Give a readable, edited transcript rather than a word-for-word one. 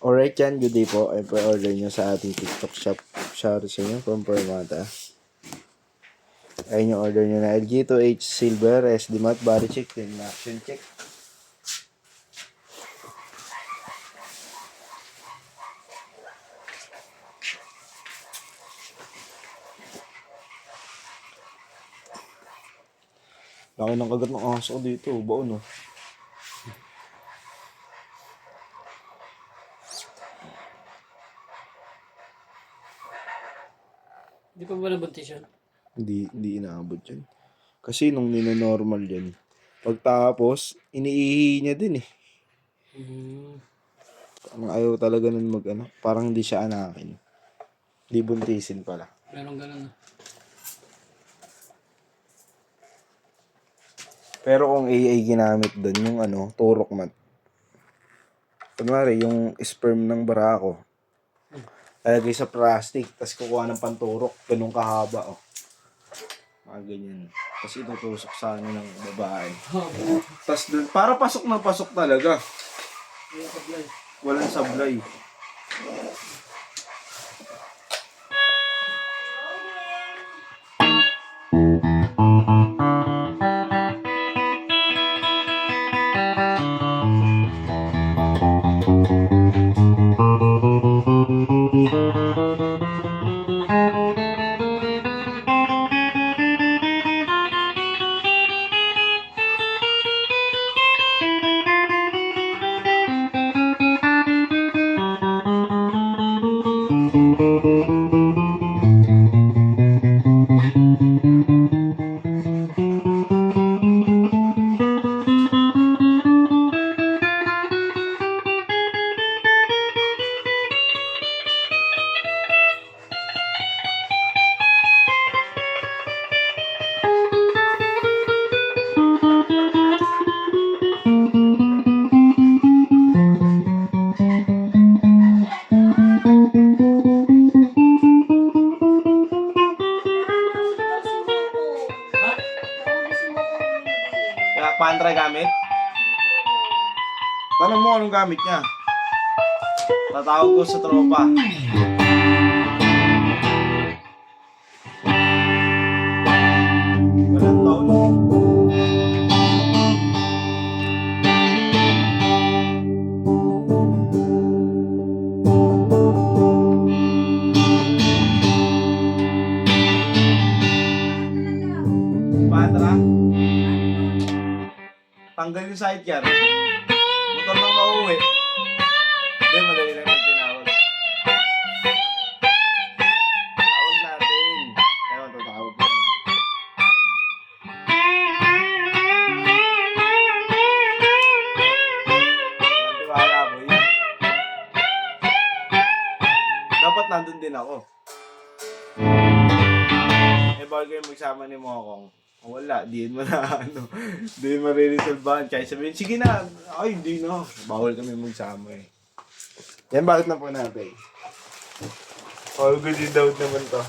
Alright yan, good day po. Ay pa-order nyo sa ating TikTok shop. Shout sa inyo from Permata. Ayun yung order nyo na LG2H Silver, SD Mat, body check, then action check. Laki ng kagat ng aso dito, baon no. Hindi pa ba nabuntis yun? Hindi inaabot yan. Kasi nung nino-normal yan, pagtapos, iniihi niya din eh. Ang ayaw talaga nun parang hindi siya anakin. Hindi buntisin pala. Meron ganun. Pero kung AA ginamit doon, yung turok mat. Kunwari, yung sperm ng barako, lalagay sa plastic, tapos kukuha ng panturok, ganun kahaba, oh. Mga ganyan. Tapos itutusok sa ng babae. Tapos doon, para pasok na pasok talaga. Walang sablay. Pantra gamit? Tanong mo anong gamit niya. Tatawag ko sa tropa. Walang taon. Pantra? Tanggal yung sidecar. Motor lang mauwi. Hindi, madali lang yung tinawag. Tawag natin. Kaya tatawag ko. Nantiwala po yun. Dapat nandun din ako. Bawal kayo magsama ni Mokong. Wala, diin mo na diin mariresolvehan. Kaya sabihin, sige na, ay hindi na. Bawal kami magsama eh. Yan, bakit na po natin? All good in doubt naman to.